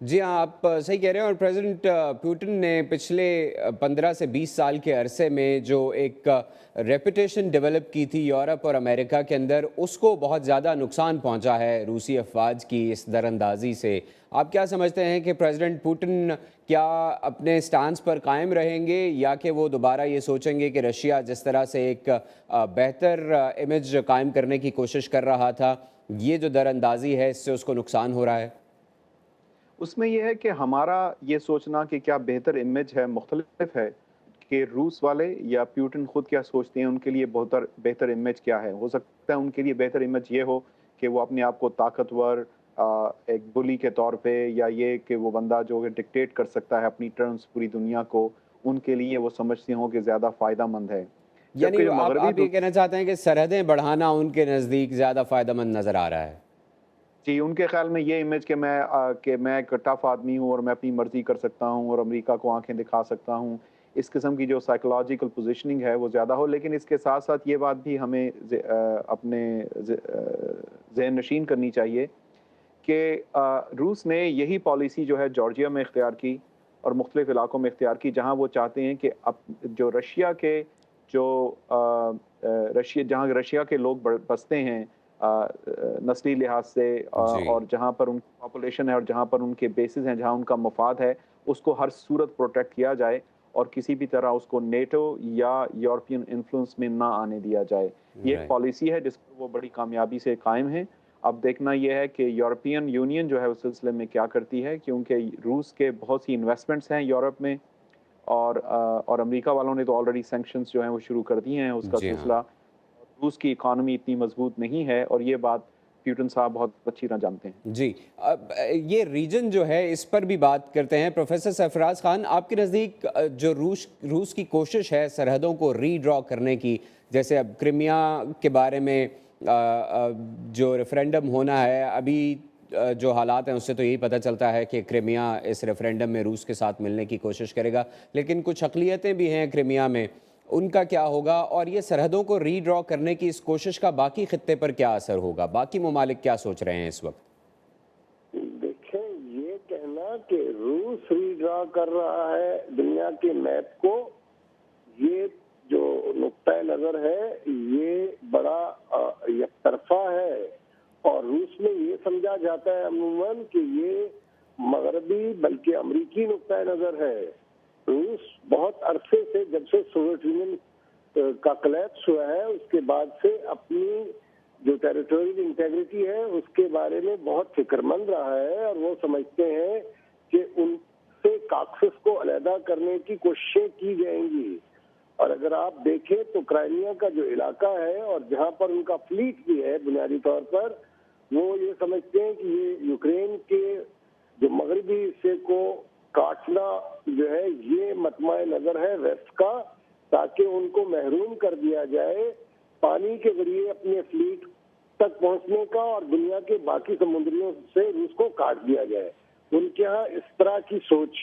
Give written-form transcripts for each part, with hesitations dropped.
جی ہاں، آپ صحیح کہہ رہے ہیں، اور پریزیڈنٹ پوٹن نے پچھلے 15 سے 20 سال کے عرصے میں جو ایک ریپوٹیشن ڈیولپ کی تھی یورپ اور امریکہ کے اندر، اس کو بہت زیادہ نقصان پہنچا ہے روسی افواج کی اس دراندازی سے۔ آپ کیا سمجھتے ہیں کہ پریزیڈنٹ پوٹن کیا اپنے سٹانس پر قائم رہیں گے، یا کہ وہ دوبارہ یہ سوچیں گے کہ رشیا جس طرح سے ایک بہتر امیج قائم کرنے کی کوشش کر رہا تھا، یہ جو دراندازی ہے اس سے اس کو نقصان ہو رہا ہے؟ اس میں یہ ہے کہ ہمارا یہ سوچنا کہ کیا بہتر امیج ہے مختلف ہے کہ روس والے یا پیوٹن خود کیا سوچتے ہیں ان کے لیے بہتر امیج کیا ہے۔ ہو سکتا ہے ان کے لیے بہتر امیج یہ ہو کہ وہ اپنے آپ کو طاقتور ایک بلی کے طور پہ، یا یہ کہ وہ بندہ جو ڈکٹیٹ کر سکتا ہے اپنی ٹرمز پوری دنیا کو، ان کے لیے وہ سمجھتے ہوں کہ زیادہ فائدہ مند ہے، یعنی جبکہ جو مغربی آپ یہ کہنا چاہتے ہیں کہ سرحدیں بڑھانا ان کے نزدیک زیادہ فائدہ مند نظر آ رہا ہے؟ جی، ان کے خیال میں یہ امیج کہ میں ایک ٹف آدمی ہوں اور میں اپنی مرضی کر سکتا ہوں اور امریکہ کو آنکھیں دکھا سکتا ہوں، اس قسم کی جو سائیکولوجیکل پوزیشننگ ہے وہ زیادہ ہو۔ لیکن اس کے ساتھ ساتھ یہ بات بھی ہمیں اپنے ذہن نشین کرنی چاہیے کہ روس نے یہی پالیسی جو ہے جارجیا میں اختیار کی اور مختلف علاقوں میں اختیار کی، جہاں وہ چاہتے ہیں کہ جو رشیا کے جہاں رشیا کے لوگ بستے ہیں نسلی لحاظ سے، جی، اور جہاں پر ان کی پاپولیشن ہے اور جہاں پر ان کے بیسز ہیں، جہاں ان کا مفاد ہے، اس کو ہر صورت پروٹیکٹ کیا جائے اور کسی بھی طرح اس کو نیٹو یا یورپین انفلوئنس میں نہ آنے دیا جائے۔ یہ ایک رائٹ۔ پالیسی ہے جس پر وہ بڑی کامیابی سے قائم ہیں۔ اب دیکھنا یہ ہے کہ یورپین یونین جو ہے اس سلسلے میں کیا کرتی ہے، کیونکہ روس کے بہت سی انویسٹمنٹس ہیں یورپ میں، اور امریکہ والوں نے تو آلریڈی سینکشنز جو ہیں وہ شروع کر دی ہیں اس کا جی ہاں۔ سلسلہ۔ روس کی اکانومی اتنی مضبوط نہیں ہے، اور یہ بات پیوٹن صاحب بہت اچھی طرح جانتے ہیں۔ جی، اب یہ ریجن جو ہے اس پر بھی بات کرتے ہیں۔ پروفیسر سرفراز خان، آپ کے نزدیک جو روس کی کوشش ہے سرحدوں کو ری ڈرا کرنے کی، جیسے اب کرمیا کے بارے میں جو ریفرینڈم ہونا ہے، ابھی جو حالات ہیں اس سے تو یہی پتہ چلتا ہے کہ کرمیا اس ریفرینڈم میں روس کے ساتھ ملنے کی کوشش کرے گا، لیکن کچھ اقلیتیں بھی ہیں کرمیا میں، ان کا کیا ہوگا؟ اور یہ سرحدوں کو ری ڈرا کرنے کی اس کوشش کا باقی خطے پر کیا اثر ہوگا؟ باقی ممالک کیا سوچ رہے ہیں اس وقت؟ دیکھیں، یہ کہنا کہ روس ری ڈرا کر رہا ہے دنیا کے میپ کو، یہ جو نقطۂ نظر ہے یہ بڑا یک طرفہ ہے، اور روس میں یہ سمجھا جاتا ہے عموماً کہ یہ مغربی بلکہ امریکی نقطۂ نظر ہے۔ روس بہت عرصے سے، جب سے سوویت یونین کا کلیپس ہوا ہے اس کے بعد سے، اپنی جو ٹیریٹوریل انٹیگریٹی ہے اس کے بارے میں بہت فکر مند رہا ہے، اور وہ سمجھتے ہیں کہ ان سے کاکسس کو علیحدہ کرنے کی کوششیں کی جائیں گی۔ اور اگر آپ دیکھیں تو کرائمیا کا جو علاقہ ہے اور جہاں پر ان کا فلیٹ بھی ہے، بنیادی طور پر وہ یہ سمجھتے ہیں کہ یہ یوکرین کے جو مغربی حصے کو کاٹنا جو ہے یہ مطمع نظر ہے ویسٹ کا، تاکہ ان کو محروم کر دیا جائے پانی کے ذریعے اپنے فلیٹ تک پہنچنے کا، اور دنیا کے باقی سمندریوں سے روس کو کاٹ دیا جائے۔ ان کے ہاں اس طرح کی سوچ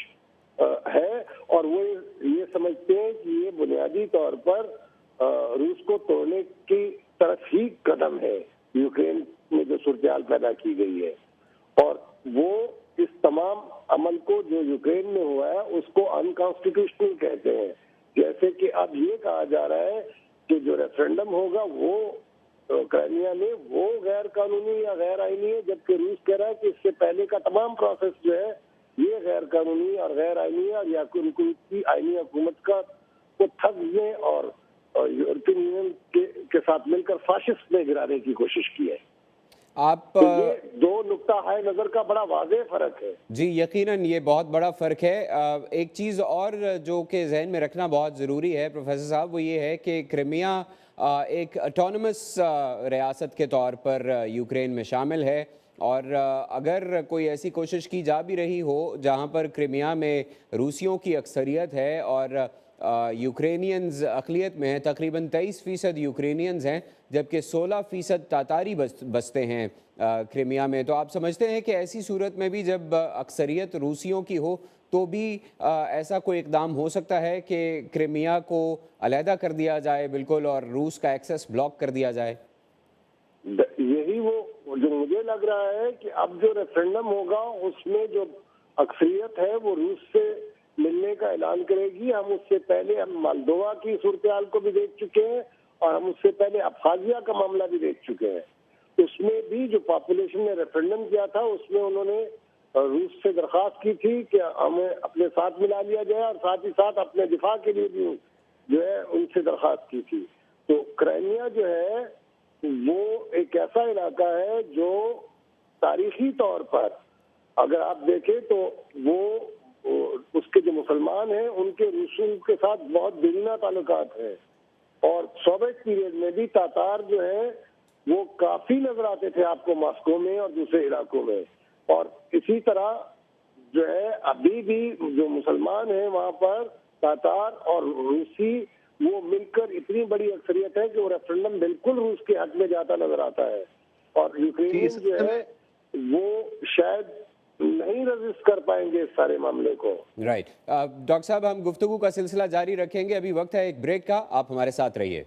ہے، اور وہ یہ سمجھتے ہیں کہ یہ بنیادی طور پر روس کو توڑنے کی طرف ہی قدم ہے یوکرین میں جو صورتحال پیدا کی گئی ہے، اور وہ اس تمام عمل کو جو یوکرین میں ہوا ہے اس کو انکانسٹیٹیوشنل کہتے ہیں۔ جیسے کہ اب یہ کہا جا رہا ہے کہ جو ریفرینڈم ہوگا وہ کرائمیا میں وہ غیر قانونی یا غیر آئینی ہے، جبکہ روس کہہ رہا ہے کہ اس سے پہلے کا تمام پروسیس جو ہے یہ غیر قانونی اور غیر آئینی ہے، اور یا ان کی آئینی حکومت کا کو تھگنے اور یورپین یونین کے ساتھ مل کر فاشسٹ میں گرانے کی کوشش کی ہے۔ آپ تو یہ دو نقطہ ہائے نظر کا بڑا واضح فرق ہے۔ جی، یقیناً یہ بہت بڑا فرق ہے۔ ایک چیز اور جو کہ ذہن میں رکھنا بہت ضروری ہے پروفیسر صاحب، وہ یہ ہے کہ کرمیا ایک اٹونومس ریاست کے طور پر یوکرین میں شامل ہے، اور اگر کوئی ایسی کوشش کی جا بھی رہی ہو جہاں پر کرمیا میں روسیوں کی اکثریت ہے اور یوکرینینز اقلیت میں ہیں، تقریباً 23% یوکرینینز ہیں جبکہ 16% تاتاری بستے ہیں کرمیا میں، تو آپ سمجھتے ہیں کہ ایسی صورت میں بھی جب اکثریت روسیوں کی ہو تو بھی ایسا کوئی اقدام ہو سکتا ہے کہ کرمیا کو علیحدہ کر دیا جائے بالکل اور روس کا ایکسس بلاک کر دیا جائے؟ یہی وہ جو مجھے لگ رہا ہے کہ اب جو ریفرینڈم ہوگا اس میں جو اکثریت ہے وہ روس سے ملنے کا اعلان کرے گی. ہم اس سے پہلے ہم مالدووا کی صورتحال کو بھی دیکھ چکے ہیں اور ہم اس سے پہلے ابخازیہ کا معاملہ بھی دیکھ چکے ہیں. اس میں بھی جو پاپولیشن نے ریفرنڈم کیا تھا اس میں انہوں نے روس سے درخواست کی تھی کہ ہمیں اپنے ساتھ ملا لیا جائے اور ساتھ ہی ساتھ اپنے دفاع کے لیے بھی جو ہے ان سے درخواست کی تھی. تو کرائمیا جو ہے وہ ایک ایسا علاقہ ہے جو تاریخی طور پر اگر آپ دیکھیں تو وہ اس کے جو مسلمان ہیں ان کے روسوں کے ساتھ بہت دیرینہ تعلقات ہیں. اور سوویت پیریڈ میں بھی تاتار جو ہیں وہ کافی نظر آتے تھے آپ کو ماسکو میں اور دوسرے علاقوں میں. اور اسی طرح جو ہے ابھی بھی جو مسلمان ہیں وہاں پر تاتار اور روسی وہ مل کر اتنی بڑی اکثریت ہے کہ وہ ریفرنڈم بالکل روس کے حق میں جاتا نظر آتا ہے. اور یوکرین جو ہے وہ شاید نہیں رجسٹ کر پائیں گے اس سارے معاملے کو. رائٹ ڈاکٹر صاحب، ہم گفتگو کا سلسلہ جاری رکھیں گے. ابھی وقت ہے ایک بریک کا، آپ ہمارے ساتھ رہیے.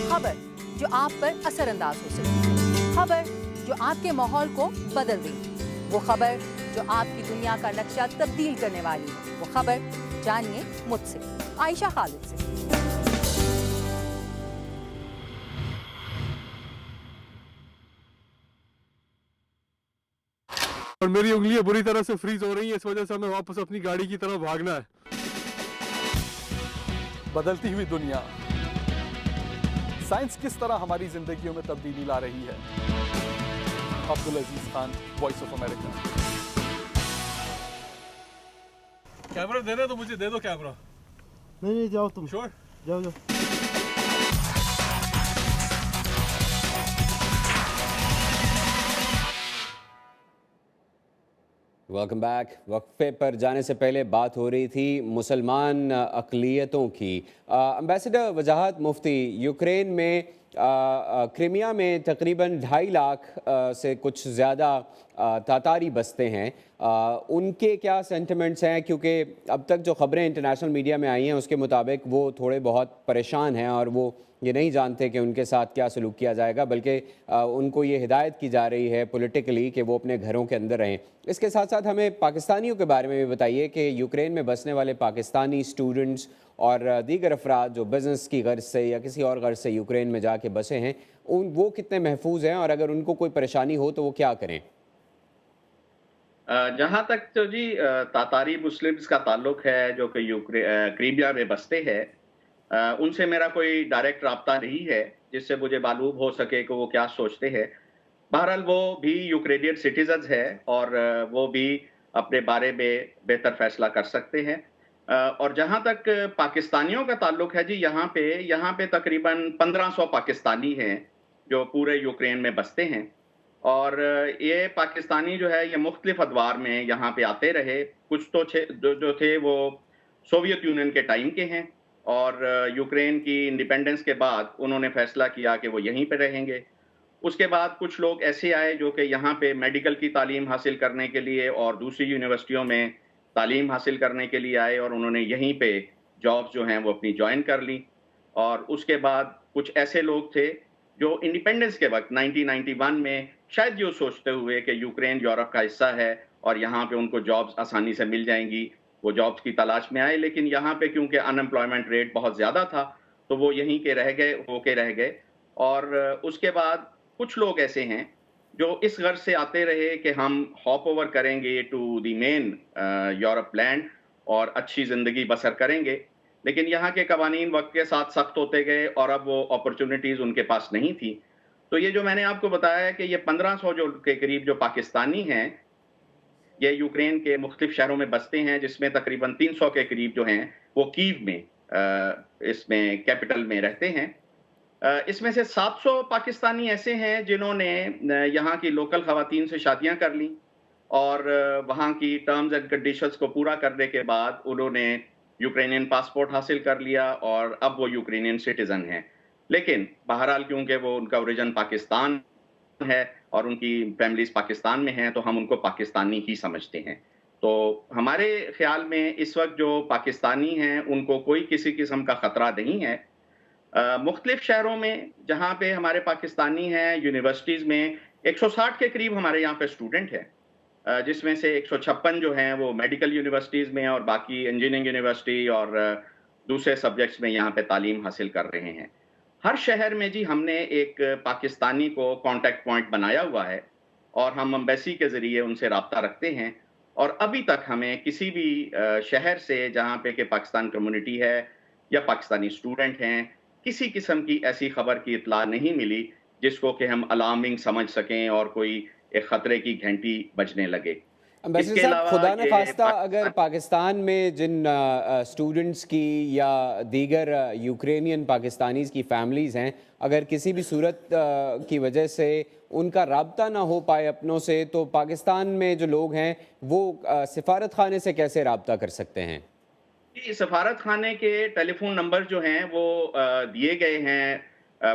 خبر جو آپ پر اثر انداز ہو سکتی، خبر جو آپ کے ماحول کو بدل دے، وہ خبر جو آپ کی دنیا کا نقشہ تبدیل کرنے والی، وہ خبر جانیے مجھ سے، عائشہ خالد سے. اور میری انگلیاں بری طرح سے فریز ہو رہی ہیں، اس وجہ سے ہمیں واپس اپنی گاڑی کی طرف بھاگنا ہے. بدلتی ہوئی دنیا، سائنس کس طرح ہماری زندگیوں میں تبدیلی لا رہی ہے. Abdul Aziz Khan, Voice of America. Camera دینا تو مجھے دے دو کیمرہ. نہیں جاؤ تم، شور جاؤ. Welcome back. وقفے پر جانے سے پہلے بات ہو رہی تھی مسلمان اقلیتوں کی. امبیسڈر وجاہت مفتی، یوکرین میں کرائمیا میں تقریباً 2.5 لاکھ سے کچھ زیادہ تاتاری بستے ہیں. ان کے کیا سینٹیمنٹس ہیں؟ کیونکہ اب تک جو خبریں انٹرنیشنل میڈیا میں آئی ہیں اس کے مطابق وہ تھوڑے بہت پریشان ہیں اور وہ یہ نہیں جانتے کہ ان کے ساتھ کیا سلوک کیا جائے گا، بلکہ ان کو یہ ہدایت کی جا رہی ہے پولیٹیکلی کہ وہ اپنے گھروں کے اندر رہیں. اس کے ساتھ ساتھ ہمیں پاکستانیوں کے بارے میں بھی بتائیے کہ یوکرین میں بسنے والے پاکستانی اسٹوڈنٹس اور دیگر افراد جو بزنس کی غرض سے یا کسی اور غرض سے یوکرین میں جا کے بسے ہیں، وہ کتنے محفوظ ہیں اور اگر ان کو کوئی پریشانی ہو تو وہ کیا کریں؟ جہاں تک تو جی تاتاری مسلمز کا تعلق ہے جو کہ کرائمیا میں بستے ہیں، ان سے میرا کوئی ڈائریکٹ رابطہ نہیں ہے جس سے مجھے معلوم ہو سکے کہ وہ کیا سوچتے ہیں. بہرحال وہ بھی یوکرینین سٹیزنز ہے اور وہ بھی اپنے بارے میں بہتر فیصلہ کر سکتے ہیں. اور جہاں تک پاکستانیوں کا تعلق ہے جی، یہاں پہ تقریباً 1500 پاکستانی ہیں جو پورے یوکرین میں بستے ہیں. اور یہ پاکستانی جو ہے یہ مختلف ادوار میں یہاں پہ آتے رہے. کچھ تو جو تھے وہ سوویت یونین کے ٹائم کے ہیں اور یوکرین کی انڈیپینڈنس کے بعد انہوں نے فیصلہ کیا کہ وہ یہیں پہ رہیں گے. اس کے بعد کچھ لوگ ایسے آئے جو کہ یہاں پہ میڈیکل کی تعلیم حاصل کرنے کے لیے اور دوسری یونیورسٹیوں میں تعلیم حاصل کرنے کے لیے آئے اور انہوں نے یہیں پہ جابز جو ہیں وہ اپنی جوائن کر لی. اور اس کے بعد کچھ ایسے لوگ تھے جو انڈیپینڈنس کے وقت 1991 میں شاید یہ سوچتے ہوئے کہ یوکرین یورپ کا حصہ ہے اور یہاں پہ ان کو جابز آسانی سے مل جائیں گی، وہ جابز کی تلاش میں آئے. لیکن یہاں پہ کیونکہ ان امپلائمنٹ ریٹ بہت زیادہ تھا تو وہ یہیں کے رہ گئے. اور اس کے بعد کچھ لوگ ایسے ہیں جو اس غرض سے آتے رہے کہ ہم ہاپ اوور کریں گے to the main Europe land اور اچھی زندگی بسر کریں گے. لیکن یہاں کے قوانین وقت کے ساتھ سخت ہوتے گئے اور اب وہ اپرچونٹیز ان کے پاس نہیں تھی. تو یہ جو میں نے آپ کو بتایا ہے کہ یہ 1500 کے قریب جو پاکستانی ہیں یہ یوکرین کے مختلف شہروں میں بستے ہیں، جس میں تقریباً 300 کے قریب جو ہیں وہ کیو میں اس میں کیپٹل میں رہتے ہیں. اس میں سے 700 پاکستانی ایسے ہیں جنہوں نے یہاں کی لوکل خواتین سے شادیاں کر لیں اور وہاں کی ٹرمز اینڈ کنڈیشنز کو پورا کرنے کے بعد انہوں نے یوکرینین پاسپورٹ حاصل کر لیا اور اب وہ یوکرینین سٹیزن ہیں. لیکن بہرحال کیونکہ وہ ان کا اوریجن پاکستان ہے اور ان کی فیملیز پاکستان میں ہیں تو ہم ان کو پاکستانی ہی سمجھتے ہیں. تو ہمارے خیال میں اس وقت جو پاکستانی ہیں ان کو کوئی کسی قسم کا خطرہ نہیں ہے. مختلف شہروں میں جہاں پہ ہمارے پاکستانی ہیں یونیورسٹیز میں 160 کے قریب ہمارے یہاں پہ اسٹوڈنٹ ہیں، جس میں سے 156 جو ہیں وہ میڈیکل یونیورسٹیز میں اور باقی انجینئرنگ یونیورسٹی اور دوسرے سبجیکٹس میں یہاں پہ تعلیم حاصل کر رہے ہیں. ہر شہر میں جی ہم نے ایک پاکستانی کو کانٹیکٹ پوائنٹ بنایا ہوا ہے اور ہم امبیسی کے ذریعے ان سے رابطہ رکھتے ہیں، اور ابھی تک ہمیں کسی بھی شہر سے جہاں پہ کہ پاکستان کمیونٹی ہے یا پاکستانی اسٹوڈنٹ ہیں کسی قسم کی ایسی خبر کی اطلاع نہیں ملی جس کو کہ ہم الارمنگ سمجھ سکیں اور کوئی ایک خطرے کی گھنٹی بجنے لگے. اس امبیسڈر کے صاحب، علاوہ خدا نہ یہ خواستہ اگر پاکستان میں جن اسٹوڈنٹس کی یا دیگر یوکرینین پاکستانیز کی فیملیز ہیں، اگر کسی بھی صورت کی وجہ سے ان کا رابطہ نہ ہو پائے اپنوں سے، تو پاکستان میں جو لوگ ہیں وہ سفارت خانے سے کیسے رابطہ کر سکتے ہیں؟ جی، سفارت خانے کے ٹیلی فون نمبر جو ہیں وہ دیے گئے ہیں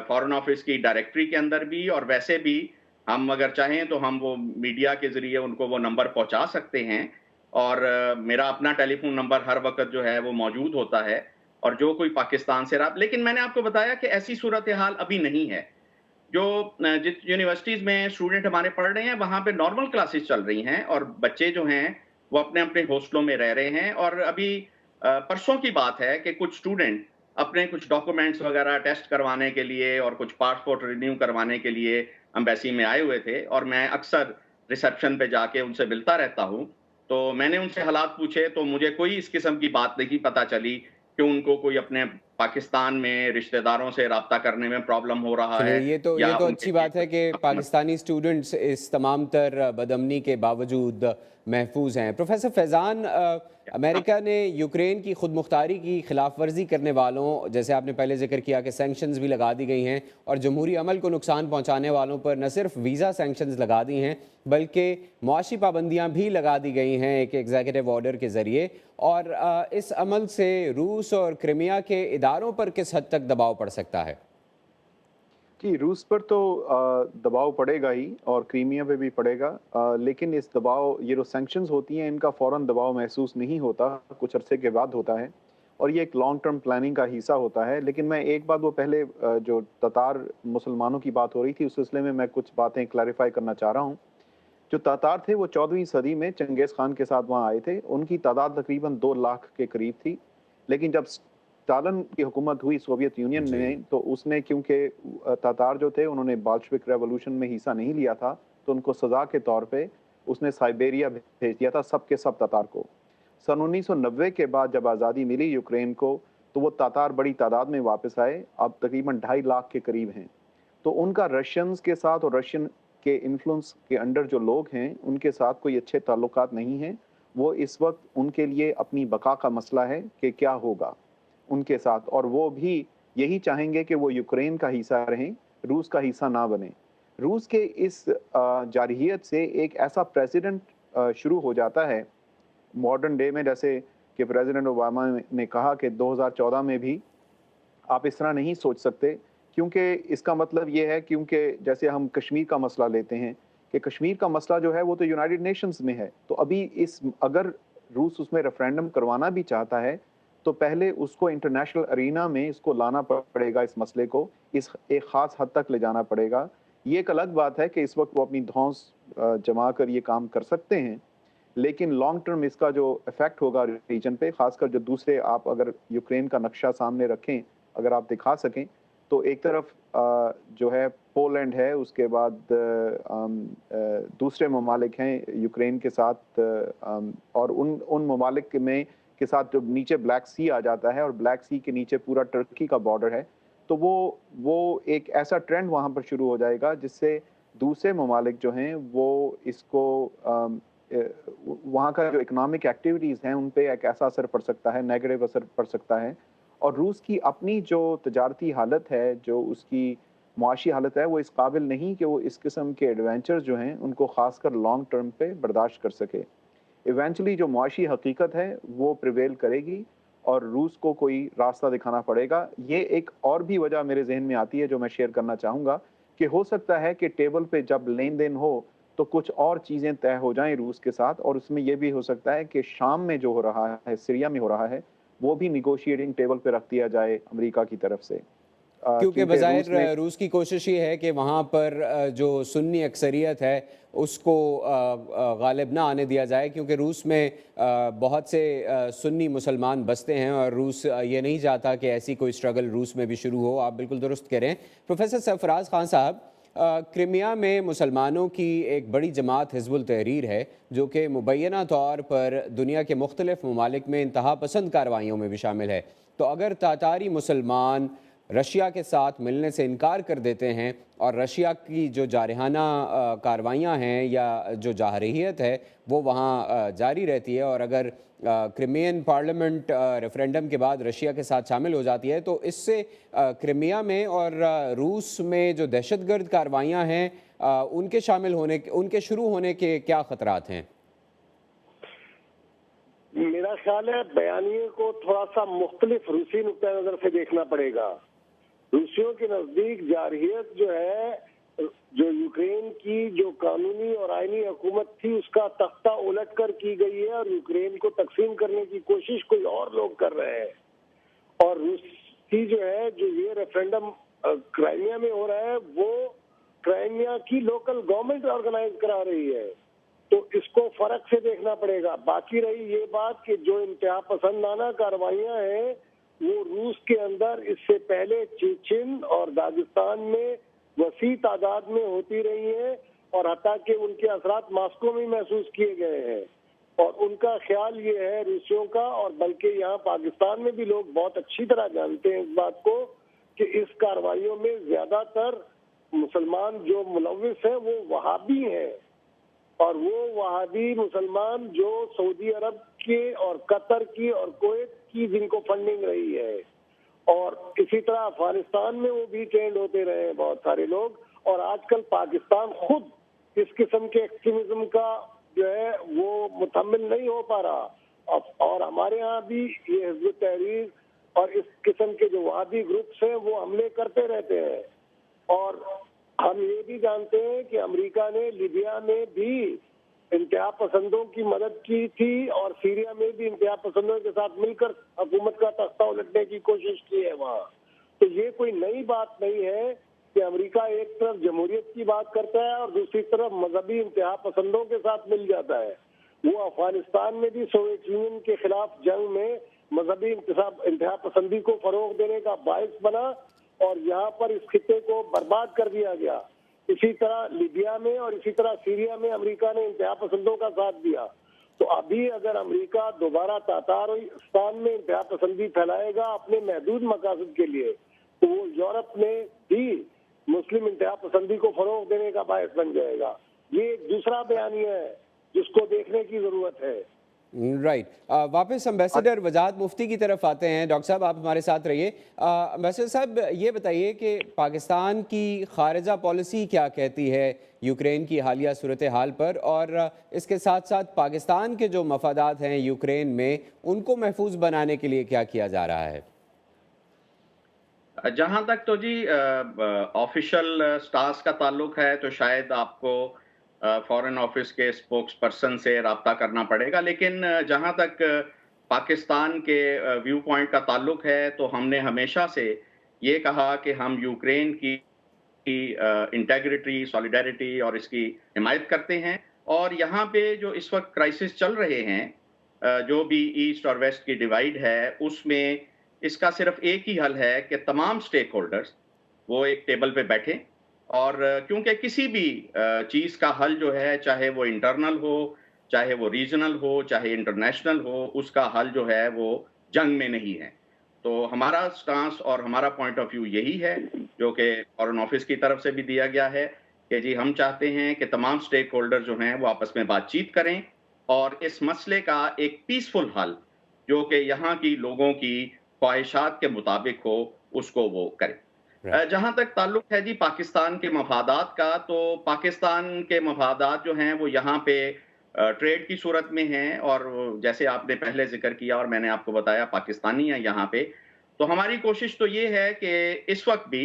فارن آفس کی ڈائریکٹری کے اندر بھی، اور ویسے بھی ہم اگر چاہیں تو ہم وہ میڈیا کے ذریعے ان کو وہ نمبر پہنچا سکتے ہیں، اور میرا اپنا ٹیلی فون نمبر ہر وقت جو ہے وہ موجود ہوتا ہے، اور جو کوئی پاکستان سے لیکن میں نے آپ کو بتایا کہ ایسی صورتحال ابھی نہیں ہے. جو جس یونیورسٹیز میں اسٹوڈنٹ ہمارے پڑھ رہے ہیں وہاں پہ نارمل کلاسز چل رہی ہیں، اور بچے جو ہیں وہ اپنے اپنے ہاسٹلوں میں رہ رہے ہیں. اور ابھی پرسوں کی بات ہے کہ کچھ اسٹوڈنٹ اپنے کچھ ڈاکومنٹس وغیرہ ٹیسٹ کروانے کے لیے اور کچھ پاسپورٹ رینیو کروانے کے لیے امبیسی میں آئے ہوئے تھے، اور میں اکثر ریسیپشن پہ جا کے ان سے ملتا رہتا ہوں. تو میں نے ان سے حالات پوچھے تو مجھے کوئی اس قسم کی بات نہیں پتہ چلی کہ ان کو کوئی اپنے پاکستان میں رشتہ داروں سے رابطہ کرنے میں پرابلم ہو رہا چلیے، ہے. یہ تو یا ان اچھی کے بات ہے کہ پاکستانی اسٹوڈنٹس اس تمام تر بدامنی کے باوجود محفوظ ہیں. پروفیسر فیضان، امریکہ نے یوکرین کی خود مختاری کی خلاف ورزی کرنے والوں، جیسے آپ نے پہلے ذکر کیا کہ سینکشنز بھی لگا دی گئی ہیں، اور جمہوری عمل کو نقصان پہنچانے والوں پر نہ صرف ویزا سینکشنز لگا دی ہیں بلکہ معاشی پابندیاں بھی لگا دی گئی ہیں ایک ایگزیکٹو آرڈر کے ذریعے. اور اس عمل سے روس اور کرائمیا کے اداروں پر کس حد تک دباؤ پڑ سکتا ہے؟ جی، روس پر تو دباؤ پڑے گا ہی، اور کرائمیا پہ بھی پڑے گا، لیکن اس دباؤ، یہ جو سینکشنز ہوتی ہیں ان کا فوراً دباؤ محسوس نہیں ہوتا، کچھ عرصے کے بعد ہوتا ہے، اور یہ ایک لانگ ٹرم پلاننگ کا حصہ ہوتا ہے. لیکن میں ایک بات، وہ پہلے جو تتار مسلمانوں کی بات ہو رہی تھی اس سلسلے میں کچھ باتیں کلیریفائی کرنا چاہ رہا ہوں. جو تاتار تھے وہ 14ویں صدی میں چنگیز خان کے ساتھ وہاں آئے تھے. ان کی تعداد تقریباً 2 لاکھ کے قریب تھی، لیکن جب اسٹالن کی حکومت ہوئی سوویت یونین میں، تو اس نے، کیونکہ تاتار جو تھے انہوں نے بالشوک ریولوشن میں حصہ نہیں لیا تھا، تو ان کو سزا کے طور پہ اس نے سائبیریا بھیج دیا تھا، سب کے سب تاتار کو. سن 1990 کے بعد جب آزادی ملی یوکرین کو، تو وہ تاتار بڑی تعداد میں واپس آئے، اب تقریباً 2.5 لاکھ کے قریب ہیں. تو ان کا رشینز کے ساتھ اور رشین کے انفلوئنس کے انڈر جو لوگ ہیں ان کے ساتھ کوئی اچھے تعلقات نہیں ہیں. وہ اس وقت ان کے لیے اپنی بقا کا مسئلہ ہے کہ کیا ہوگا ان کے ساتھ، اور وہ بھی یہی چاہیں گے کہ وہ یوکرین کا حصہ رہیں، روس کا حصہ نہ بنیں. روس کے اس جارحیت سے ایک ایسا پریزیڈنٹ شروع ہو جاتا ہے ماڈرن ڈے میں، جیسے کہ پریزیڈنٹ اوباما نے کہا کہ 2014 میں بھی آپ اس طرح نہیں سوچ سکتے، کیونکہ اس کا مطلب یہ ہے، کیونکہ جیسے ہم کشمیر کا مسئلہ لیتے ہیں کہ کشمیر کا مسئلہ جو ہے وہ تو یونائٹڈ نیشنز میں ہے. تو ابھی اگر روس اس میں ریفرینڈم کروانا بھی چاہتا ہے تو پہلے اس کو انٹرنیشنل ارینا میں اس کو لانا پڑے گا، اس مسئلے کو اس ایک خاص حد تک لے جانا پڑے گا. یہ ایک الگ بات ہے کہ اس وقت وہ اپنی دھونس جما کر یہ کام کر سکتے ہیں، لیکن لانگ ٹرم اس کا جو ایفیکٹ ہوگا ریجن پہ، خاص کر جو دوسرے، آپ اگر یوکرین کا نقشہ سامنے رکھیں، اگر آپ دکھا سکیں، تو ایک طرف جو ہے پولینڈ ہے، اس کے بعد دوسرے ممالک ہیں یوکرین کے ساتھ، اور ان ممالک میں کے ساتھ جو نیچے بلیک سی آ جاتا ہے، اور بلیک سی کے نیچے پورا ٹرکی کا بارڈر ہے. تو وہ ایک ایسا ٹرینڈ وہاں پر شروع ہو جائے گا جس سے دوسرے ممالک جو ہیں وہ اس کو وہاں کا جو اکنامک ایکٹیویٹیز ہیں ان پہ ایک ایسا اثر پڑ سکتا ہے، نیگیٹو اثر پڑ سکتا ہے. اور روس کی اپنی جو تجارتی حالت ہے، جو اس کی معاشی حالت ہے، وہ اس قابل نہیں کہ وہ اس قسم کے ایڈونچر جو ہیں ان کو خاص کر لانگ ٹرم پہ برداشت کر سکے. ایونچولی جو معاشی حقیقت ہے وہ پریویل کرے گی اور روس کو کوئی راستہ دکھانا پڑے گا. یہ ایک اور بھی وجہ میرے ذہن میں آتی ہے جو میں شیئر کرنا چاہوں گا، کہ ہو سکتا ہے کہ ٹیبل پہ جب لین دین ہو تو کچھ اور چیزیں طے ہو جائیں روس کے ساتھ، اور اس میں یہ بھی ہو سکتا ہے کہ شام میں جو ہو رہا ہے، سیریا میں ہو رہا ہے، وہ بھی نیگوشیٹنگ ٹیبل پہ رکھ دیا جائے امریکہ کی طرف سے، کیونکہ روس نے بظاہر روس کی کوشش یہ ہے کہ وہاں پر جو سنی اکثریت ہے اس کو غالب نہ آنے دیا جائے، کیونکہ روس میں بہت سے سنی مسلمان بستے ہیں اور روس یہ نہیں چاہتا کہ ایسی کوئی اسٹرگل روس میں بھی شروع ہو۔ آپ بالکل درست کہہ رہے ہیں۔ پروفیسر سرفراز خان صاحب، کرائمیا میں مسلمانوں کی ایک بڑی جماعت حزب التحریر ہے جو کہ مبینہ طور پر دنیا کے مختلف ممالک میں انتہا پسند کارروائیوں میں بھی شامل ہے، تو اگر تاتاری مسلمان رشیا کے ساتھ ملنے سے انکار کر دیتے ہیں اور رشیا کی جو جارحانہ کارروائیاں ہیں یا جو جارحیت ہے وہ وہاں جاری رہتی ہے، اور اگر کرائمین پارلیمنٹ ریفرینڈم کے بعد رشیا کے ساتھ شامل ہو جاتی ہے، تو اس سے کرائمیا میں اور روس میں جو دہشت گرد کارروائیاں ہیں ان کے ان کے شروع ہونے کے کیا خطرات ہیں؟ میرا خیال ہے بیانیے کو تھوڑا سا مختلف روسی نقطۂ نظر سے دیکھنا پڑے گا۔ روسیوں کے نزدیک جارحیت جو ہے، جو یوکرین کی جو قانونی اور آئینی حکومت تھی اس کا تختہ الٹ کر کی گئی ہے، اور یوکرین کو تقسیم کرنے کی کوشش کوئی اور لوگ کر رہے ہیں، اور روسی جو ہے جو یہ ریفرینڈم کرائمیا میں ہو رہا ہے وہ کرائمیا کی لوکل گورنمنٹ آرگنائز کرا رہی ہے، تو اس کو فرق سے دیکھنا پڑے گا۔ باقی رہی یہ بات کہ جو انتہا پسندانہ کارروائیاں ہیں وہ روس کے اندر اس سے پہلے چیچن اور داغستان میں وسیع تعداد میں ہوتی رہی ہیں، اور حتیٰ کہ ان کے اثرات ماسکو میں محسوس کیے گئے ہیں، اور ان کا خیال یہ ہے روسیوں کا، اور بلکہ یہاں پاکستان میں بھی لوگ بہت اچھی طرح جانتے ہیں اس بات کو، کہ اس کارروائیوں میں زیادہ تر مسلمان جو ملوث ہیں وہ وہابی ہیں، اور وہ وہابی مسلمان جو سعودی عرب کے اور قطر کی اور کویت کی جن کو فنڈنگ رہی ہے، اور اسی طرح افغانستان میں وہ بھی ٹرینڈ ہوتے رہے ہیں بہت سارے لوگ، اور آج کل پاکستان خود اس قسم کے ایکسٹریمزم کا جو ہے وہ متحمل نہیں ہو پا رہا، اور ہمارے ہاں بھی یہ حزب تحریر اور اس قسم کے جو وہابی گروپس ہیں وہ حملے کرتے رہتے ہیں، اور ہم یہ بھی جانتے ہیں کہ امریکہ نے لیبیا میں بھی انتہا پسندوں کی مدد کی تھی، اور سیریا میں بھی انتہا پسندوں کے ساتھ مل کر حکومت کا تختہ الٹنے کی کوشش کی ہے وہاں۔ تو یہ کوئی نئی بات نہیں ہے کہ امریکہ ایک طرف جمہوریت کی بات کرتا ہے اور دوسری طرف مذہبی انتہا پسندوں کے ساتھ مل جاتا ہے۔ وہ افغانستان میں بھی سوویت یونین کے خلاف جنگ میں مذہبی انتہا پسندی کو فروغ دینے کا باعث بنا، اور یہاں پر اس خطے کو برباد کر دیا گیا۔ اسی طرح لیبیا میں اور اسی طرح سیریا میں امریکہ نے انتہا پسندوں کا ساتھ دیا۔ تو ابھی اگر امریکہ دوبارہ تاتارستان میں انتہا پسندی پھیلائے گا اپنے محدود مقاصد کے لیے، تو وہ یورپ میں بھی مسلم انتہا پسندی کو فروغ دینے کا باعث بن جائے گا۔ یہ ایک دوسرا بیانیہ ہے جس کو دیکھنے کی ضرورت ہے۔ رائٹ، واپس امبیسڈر وجاہت مفتی کی طرف آتے ہیں۔ ڈاکٹر صاحب آپ ہمارے ساتھ رہیے۔ امبیسڈر صاحب یہ بتائیے کہ پاکستان کی خارجہ پالیسی کیا کہتی ہے یوکرین کی حالیہ صورتحال پر، اور اس کے ساتھ ساتھ پاکستان کے جو مفادات ہیں یوکرین میں ان کو محفوظ بنانے کے لیے کیا کیا جا رہا ہے؟ جہاں تک تو جی آفیشل سٹارز کا تعلق ہے تو شاید آپ کو فورن آفس کے اسپوکس پرسن سے رابطہ کرنا پڑے گا، لیکن جہاں تک پاکستان کے ویو پوائنٹ کا تعلق ہے تو ہم نے ہمیشہ سے یہ کہا کہ ہم یوکرین کی انٹیگریٹی، سولیڈیرٹی اور اس کی حمایت کرتے ہیں، اور یہاں پہ جو اس وقت کرائسس چل رہے ہیں، جو بھی ایسٹ اور ویسٹ کی ڈیوائیڈ ہے، اس میں اس کا صرف ایک ہی حل ہے کہ تمام سٹیک ہولڈرز وہ ایک ٹیبل پہ بیٹھیں، اور کیونکہ کسی بھی چیز کا حل جو ہے، چاہے وہ انٹرنل ہو، چاہے وہ ریجنل ہو، چاہے انٹرنیشنل ہو، اس کا حل جو ہے وہ جنگ میں نہیں ہے۔ تو ہمارا سٹانس اور ہمارا پوائنٹ آف ویو یہی ہے، جو کہ فورن آفس کی طرف سے بھی دیا گیا ہے، کہ جی ہم چاہتے ہیں کہ تمام سٹیک ہولڈر جو ہیں وہ آپس میں بات چیت کریں، اور اس مسئلے کا ایک پیسفل حل جو کہ یہاں کی لوگوں کی خواہشات کے مطابق ہو اس کو وہ کریں۔ جہاں تک تعلق ہے جی پاکستان کے مفادات کا، تو پاکستان کے مفادات جو ہیں وہ یہاں پہ ٹریڈ کی صورت میں ہیں، اور جیسے آپ نے پہلے ذکر کیا اور میں نے آپ کو بتایا پاکستانی ہیں یہاں پہ، تو ہماری کوشش تو یہ ہے کہ اس وقت بھی